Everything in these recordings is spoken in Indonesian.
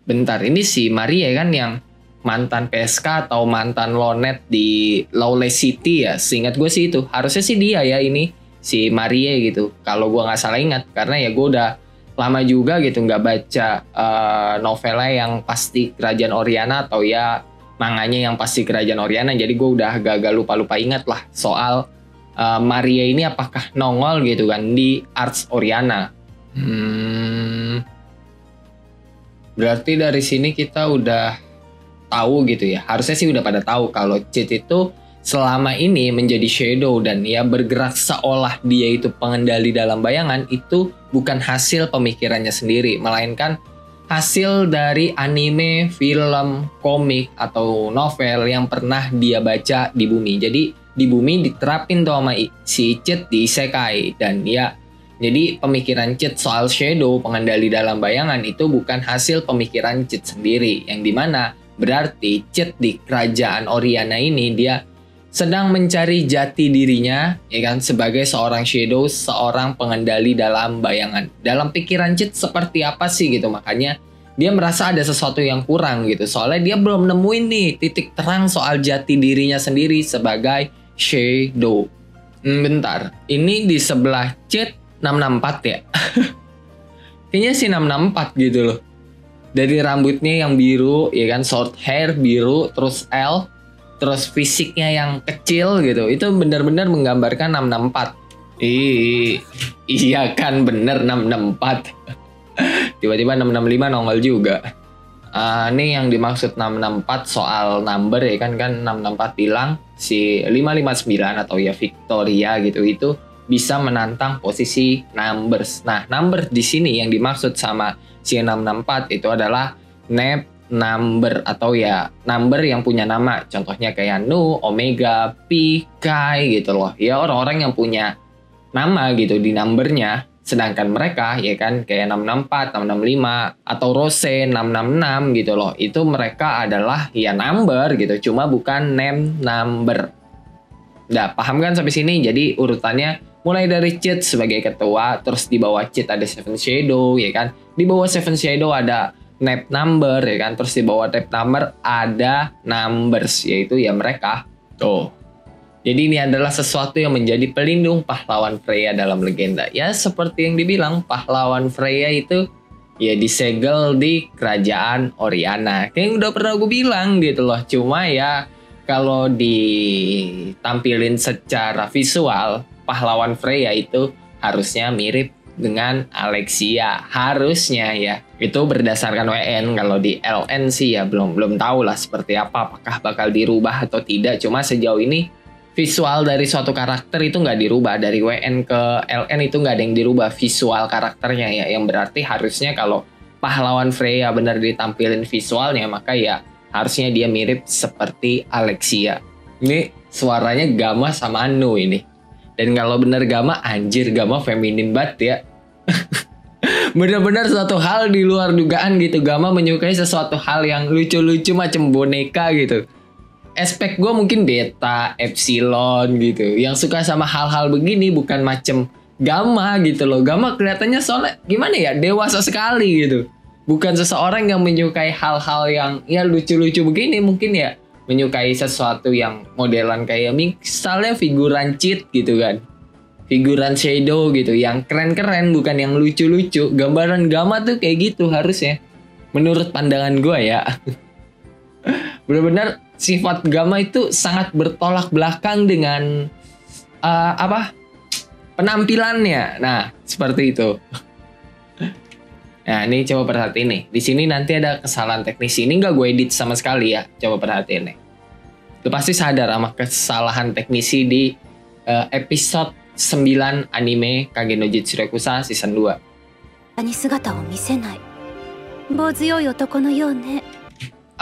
Bentar, ini si Maria kan yang mantan PSK atau mantan Lonet di Lawless City ya. Seingat gue sih itu. Harusnya sih dia ya ini. Si Maria gitu. Kalau gue nggak salah ingat. Karena ya gue udah lama juga gitu nggak baca novelnya yang pasti Kerajaan Oriana atau ya manganya yang pasti Kerajaan Oriana. Jadi gue udah agak lupa-lupa ingat lah soal Maria ini apakah nongol gitu kan di Arts Oriana. Berarti dari sini kita udah tahu gitu ya. Harusnya sih udah pada tahu kalau Cid itu selama ini menjadi shadow dan ya bergerak seolah dia itu pengendali dalam bayangan itu bukan hasil pemikirannya sendiri, melainkan hasil dari anime, film, komik, atau novel yang pernah dia baca di bumi. Jadi di bumi diterapin tuh sama si Cid di isekai dan ya jadi pemikiran Cid soal shadow, pengendali dalam bayangan itu bukan hasil pemikiran Cid sendiri, yang dimana berarti Cid di kerajaan Oriana ini dia sedang mencari jati dirinya ya kan sebagai seorang shadow, seorang pengendali dalam bayangan. Dalam pikiran Cid seperti apa sih gitu, makanya dia merasa ada sesuatu yang kurang gitu. Soalnya dia belum nemuin nih titik terang soal jati dirinya sendiri sebagai shadow. Bentar, ini di sebelah Cid 664 ya? Kayaknya sih 664 gitu loh. Dari rambutnya yang biru, ya kan, short hair biru, terus L, terus fisiknya yang kecil gitu. Itu benar-benar menggambarkan 664. Iya kan, bener 664. Tiba-tiba 665 nongol juga. Ini yang dimaksud 664 soal number ya kan 664 bilang si 559 atau ya Victoria gitu itu bisa menantang posisi numbers. Nah, number di sini yang dimaksud sama si 664 itu adalah number atau ya number yang punya nama. Contohnya kayak Nu, Omega, Pi, Kai gitu loh. Ya orang-orang yang punya nama gitu di numbernya. Sedangkan mereka ya kan kayak 664, 665 atau Rose 666 gitu loh. Itu mereka adalah ya number gitu, cuma bukan name number. Nah, paham kan sampai sini? Jadi urutannya mulai dari Cid sebagai ketua, terus di bawah Cid ada Seven Shadow ya kan. Di bawah Seven Shadow ada name number ya kan. Terus di bawah name number ada numbers, yaitu ya mereka. Tuh. Jadi ini adalah sesuatu yang menjadi pelindung pahlawan Freya dalam legenda. Ya seperti yang dibilang, pahlawan Freya itu ya disegel di kerajaan Oriana. Kayak udah pernah gue bilang gitu loh. Cuma ya kalau ditampilin secara visual, pahlawan Freya itu harusnya mirip dengan Alexia. Harusnya ya. Itu berdasarkan WN. Kalau di LN sih ya belum tahu lah seperti apa. Apakah bakal dirubah atau tidak. Cuma sejauh ini visual dari suatu karakter itu nggak dirubah. Dari WN ke LN itu nggak ada yang dirubah visual karakternya ya. Yang berarti harusnya kalau pahlawan Freya benar ditampilin visualnya, maka ya harusnya dia mirip seperti Alexia. Ini suaranya Gamma sama Anu ini. Dan kalau bener Gamma, anjir Gamma feminin banget ya. Bener-bener suatu hal di luar dugaan gitu. Gamma menyukai sesuatu hal yang lucu-lucu macam boneka gitu. Aspek gue mungkin beta, epsilon gitu. Yang suka sama hal-hal begini bukan macem Gamma gitu loh. Gamma kelihatannya soalnya gimana ya, dewasa sekali gitu. Bukan seseorang yang menyukai hal-hal yang ya lucu-lucu begini. Mungkin ya menyukai sesuatu yang modelan kayak misalnya figuran Cid gitu kan. Figuran shadow gitu. Yang keren-keren bukan yang lucu-lucu. Gambaran Gamma tuh kayak gitu harusnya. Menurut pandangan gue ya. Benar-benar sifat Gamma itu sangat bertolak belakang dengan penampilannya. Nah, seperti itu. Nah, ini coba perhatiin nih. Di sini nanti ada kesalahan teknis. Ini nggak gue edit sama sekali ya. Coba perhatiin nih. Lu pasti sadar sama kesalahan teknisi di episode 9 anime Kage no Jitsu Rekusa season 2.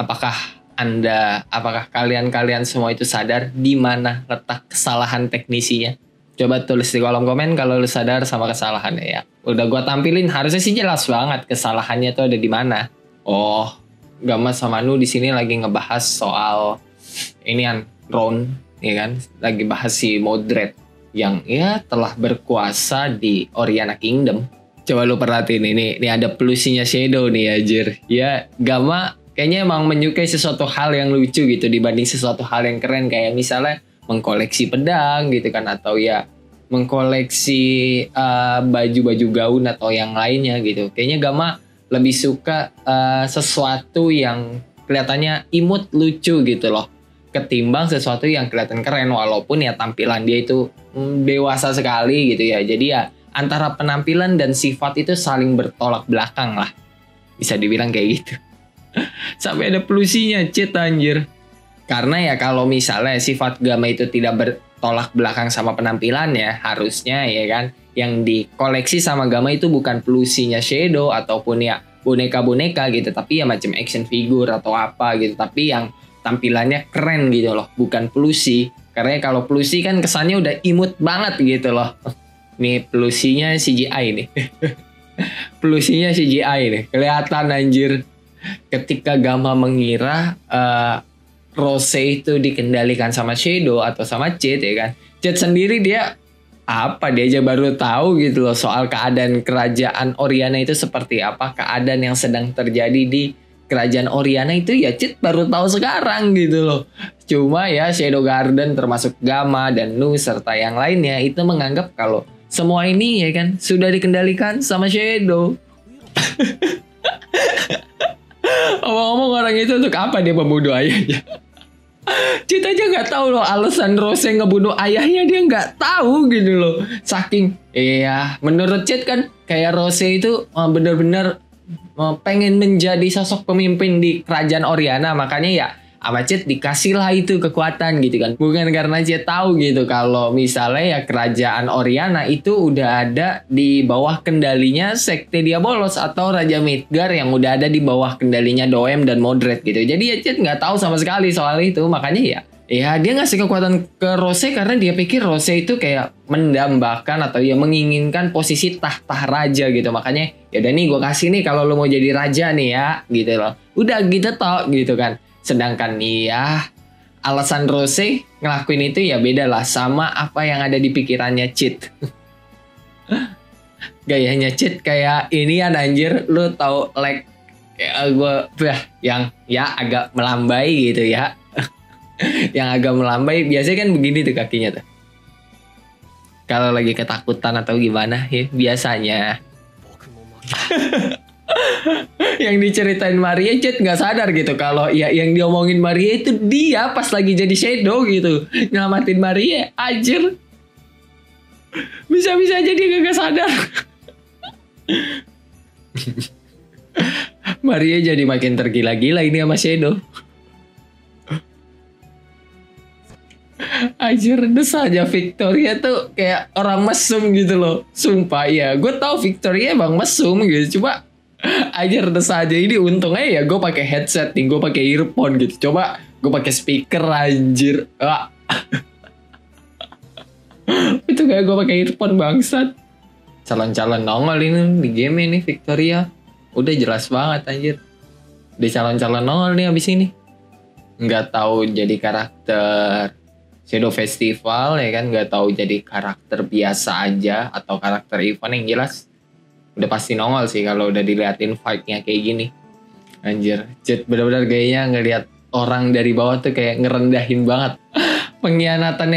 Apakah kalian semua itu sadar di mana letak kesalahan teknisinya? Coba tulis di kolom komen kalau lu sadar sama kesalahannya ya. Udah gua tampilin, harusnya sih jelas banget kesalahannya tuh ada di mana. Oh, Gamma sama Nu di sini lagi ngebahas soal inian Ron, ya kan? Lagi bahas si Modred yang ya telah berkuasa di Oriana Kingdom. Coba lu perhatiin ini ada pelusinya Shadow nih anjir. Ya, Gama kayaknya emang menyukai sesuatu hal yang lucu gitu dibanding sesuatu hal yang keren kayak misalnya mengkoleksi pedang gitu kan, atau ya mengkoleksi baju-baju gaun atau yang lainnya gitu. Kayaknya Gama lebih suka sesuatu yang kelihatannya imut lucu gitu loh, ketimbang sesuatu yang kelihatan keren walaupun ya tampilan dia itu dewasa sekali gitu ya. Jadi ya antara penampilan dan sifat itu saling bertolak belakang lah, bisa dibilang kayak gitu. Sampai ada pelusinya Cid anjir. Karena ya kalau misalnya sifat Gama itu tidak bertolak belakang sama penampilannya, harusnya ya kan yang dikoleksi sama Gama itu bukan pelusinya Shadow ataupun ya boneka-boneka gitu, tapi ya macam action figure atau apa gitu, tapi yang tampilannya keren gitu loh, bukan pelusi. Karena kalau pelusi kan kesannya udah imut banget gitu loh. Nih pelusinya CGI nih. Pelusinya CGI nih, kelihatan anjir. Ketika Gama mengira Rose itu dikendalikan sama Shadow atau sama Cid ya kan, Cid sendiri dia aja baru tahu gitu loh soal keadaan kerajaan Oriana itu seperti apa, keadaan yang sedang terjadi di kerajaan Oriana itu ya Cid baru tahu sekarang gitu loh. Cuma ya Shadow Garden termasuk Gama dan Nu serta yang lainnya itu menganggap kalau semua ini ya kan sudah dikendalikan sama Shadow. Ngomong-ngomong orang itu untuk apa dia membunuh ayahnya? Cid aja nggak tahu loh alasan Rose ngebunuh ayahnya, dia nggak tahu gitu loh. Saking menurut Cid kan kayak Rose itu bener-bener pengen menjadi sosok pemimpin di kerajaan Oriana, makanya ya sama Cid dikasih lah itu kekuatan gitu kan. Bukan karena Cid tahu gitu kalau misalnya ya kerajaan Oriana itu udah ada di bawah kendalinya Sekte Diabolos atau Raja Midgar yang udah ada di bawah kendalinya Doem dan Modred gitu. Jadi ya Cid nggak tahu sama sekali soal itu, makanya ya dia ngasih kekuatan ke Rose karena dia pikir Rose itu kayak mendambakan atau ya menginginkan posisi tahta raja gitu. Makanya ya udah nih gue kasih nih kalau lo mau jadi raja nih ya gitu loh. Udah gitu toh gitu kan. Sedangkan ya alasan Rose ngelakuin itu ya beda lah sama apa yang ada di pikirannya Cid. Gayanya Cid kayak ini ya anjir, lu tahu like kayak gue yang ya agak melambai gitu ya. Yang agak melambai biasanya kan begini tuh kakinya tuh. Kalau lagi ketakutan atau gimana ya biasanya. Yang diceritain Maria Cid nggak sadar gitu kalau ya yang diomongin Maria itu dia pas lagi jadi Shadow gitu, nyelamatin Maria anjir. Bisa-bisa aja dia gak sadar. Maria jadi makin tergila-gila ini sama Shadow. Anjir, desanya Victoria tuh kayak orang mesum gitu loh. Sumpah ya, gue tau Victoria emang mesum gitu, cuma anjir desanya ini untungnya ya gue pakai headset nih, gue pakai earphone gitu. Coba gue pakai speaker anjir. Itu kayak gue pakai earphone bangsat. Calon-calon nongol ini di game ini Victoria. Udah jelas banget anjir. Dia calon-calon nongol nih abis ini. Nggak tahu jadi karakter Shadow Festival ya kan, nggak tahu jadi karakter biasa aja atau karakter event, yang jelas udah pasti nongol sih kalau udah diliatin fight-nya kayak gini. Anjir, Cid benar-benar gayanya ngelihat orang dari bawah tuh kayak ngerendahin banget. Pengkhianatan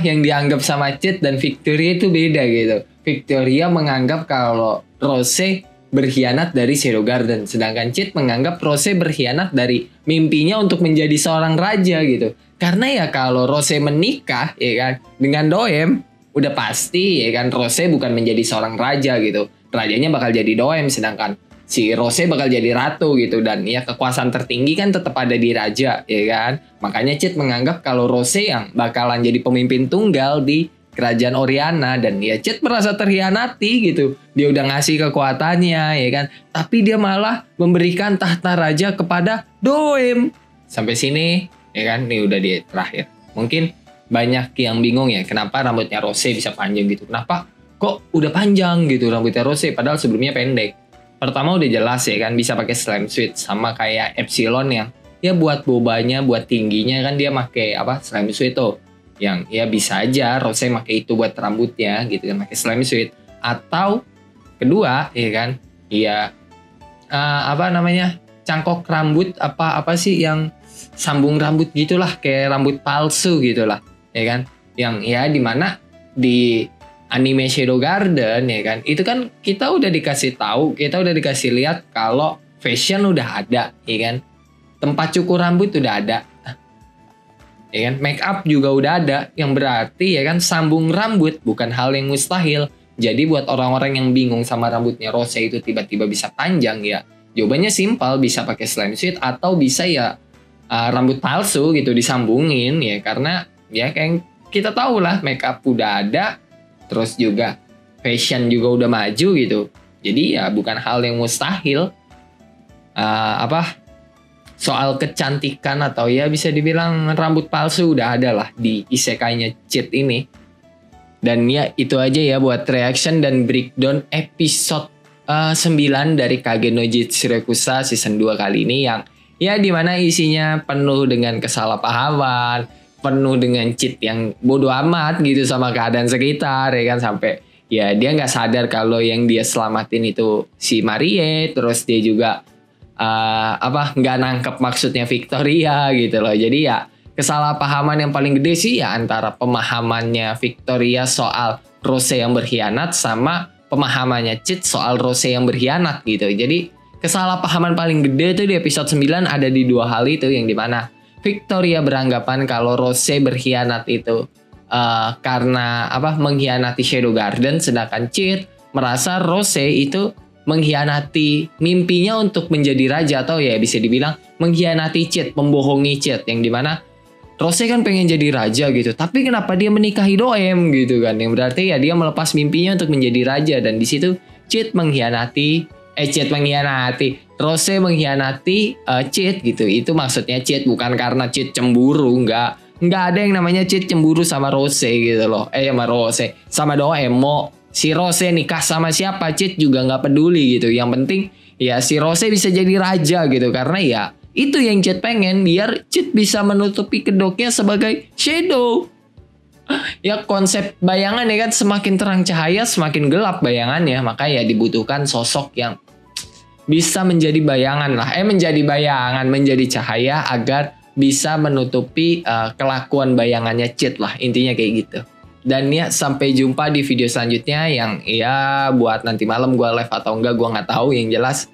yang dianggap sama Cid dan Victoria itu beda gitu. Victoria menganggap kalau Rose berkhianat dari Shadow Garden, sedangkan Cid menganggap Rose berkhianat dari mimpinya untuk menjadi seorang raja gitu. Karena ya kalau Rose menikah ya kan dengan Doem, udah pasti ya kan Rose bukan menjadi seorang raja gitu. Rajanya bakal jadi Doem, sedangkan si Rose bakal jadi ratu gitu. Dan ya kekuasaan tertinggi kan tetap ada di raja ya kan. Makanya Cid menganggap kalau Rose yang bakalan jadi pemimpin tunggal di kerajaan Oriana. Dan ya Cid merasa terhianati gitu. Dia udah ngasih kekuatannya ya kan, tapi dia malah memberikan tahta raja kepada Doem. Sampai sini ya kan, ini udah di terakhir. Mungkin banyak yang bingung ya kenapa rambutnya Rose bisa panjang gitu. Kenapa kok udah panjang gitu rambutnya Rose padahal sebelumnya pendek. Pertama udah jelas ya kan, bisa pakai slam suit sama kayak Epsilon yang ya buat bobanya, buat tingginya kan dia pakai slam suit tuh. Yang ya bisa aja Rose pakai itu buat rambutnya gitu kan, pakai slam suit. Atau kedua ya kan, iya apa namanya, cangkok rambut apa sih yang sambung rambut gitulah, kayak rambut palsu gitulah ya kan, yang ya dimana di anime Shadow Garden ya kan, itu kan kita udah dikasih tahu, kita udah dikasih lihat kalau fashion udah ada ya kan, tempat cukur rambut udah ada ya kan, make up juga udah ada, yang berarti ya kan sambung rambut bukan hal yang mustahil. Jadi buat orang-orang yang bingung sama rambutnya Rose itu tiba-tiba bisa panjang ya, jawabannya simpel, bisa pakai slam sheet atau bisa ya rambut palsu gitu disambungin ya, karena ya kayak kita tahu lah make up udah ada, terus juga fashion juga udah maju gitu. Jadi ya bukan hal yang mustahil soal kecantikan atau ya bisa dibilang rambut palsu udah ada lah di isekainya Cheat ini. Dan ya itu aja ya buat reaction dan breakdown episode 9 dari Kage no Jitsurekusa season 2 kali ini, yang ya dimana isinya penuh dengan kesalahpahaman, penuh dengan Cheat yang bodoh amat gitu sama keadaan sekitar ya kan, sampai ya dia nggak sadar kalau yang dia selamatin itu si Marie, terus dia juga nggak nangkep maksudnya Victoria gitu loh. Jadi ya kesalahpahaman yang paling gede sih ya antara pemahamannya Victoria soal Rose yang berkhianat sama pemahamannya Cheat soal Rose yang berkhianat gitu. Jadi kesalahpahaman paling gede tuh di episode 9 ada di dua hal itu, yang dimana Victoria beranggapan kalau Rose berkhianat itu karena mengkhianati Shadow Garden, sedangkan Cheat merasa Rose itu mengkhianati mimpinya untuk menjadi raja, atau ya bisa dibilang mengkhianati Cheat, membohongi Cheat, yang dimana Rose kan pengen jadi raja gitu, tapi kenapa dia menikahi Doem gitu kan, yang berarti ya dia melepas mimpinya untuk menjadi raja. Dan di situ Cheat mengkhianati Rose mengkhianati Cheat gitu. Itu maksudnya Cheat, bukan karena Cheat cemburu, nggak ada yang namanya Cheat cemburu sama Rose gitu loh, sama Rose, sama Doem. Mau si Rose nikah sama siapa, Cheat juga nggak peduli gitu. Yang penting ya si Rose bisa jadi raja gitu, karena ya itu yang Cheat pengen, biar Cheat bisa menutupi kedoknya sebagai Shadow. Ya konsep bayangan ya kan, semakin terang cahaya semakin gelap bayangannya, maka ya dibutuhkan sosok yang bisa menjadi bayangan lah, menjadi cahaya agar bisa menutupi kelakuan bayangannya Cheat lah, intinya kayak gitu. Dan ya sampai jumpa di video selanjutnya, yang ya buat nanti malam gue live atau enggak gue nggak tahu, yang jelas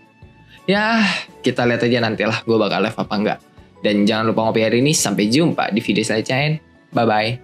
ya kita lihat aja nantilah gue bakal live apa enggak. Dan jangan lupa ngopi hari ini, sampai jumpa di video selanjutnya, bye bye.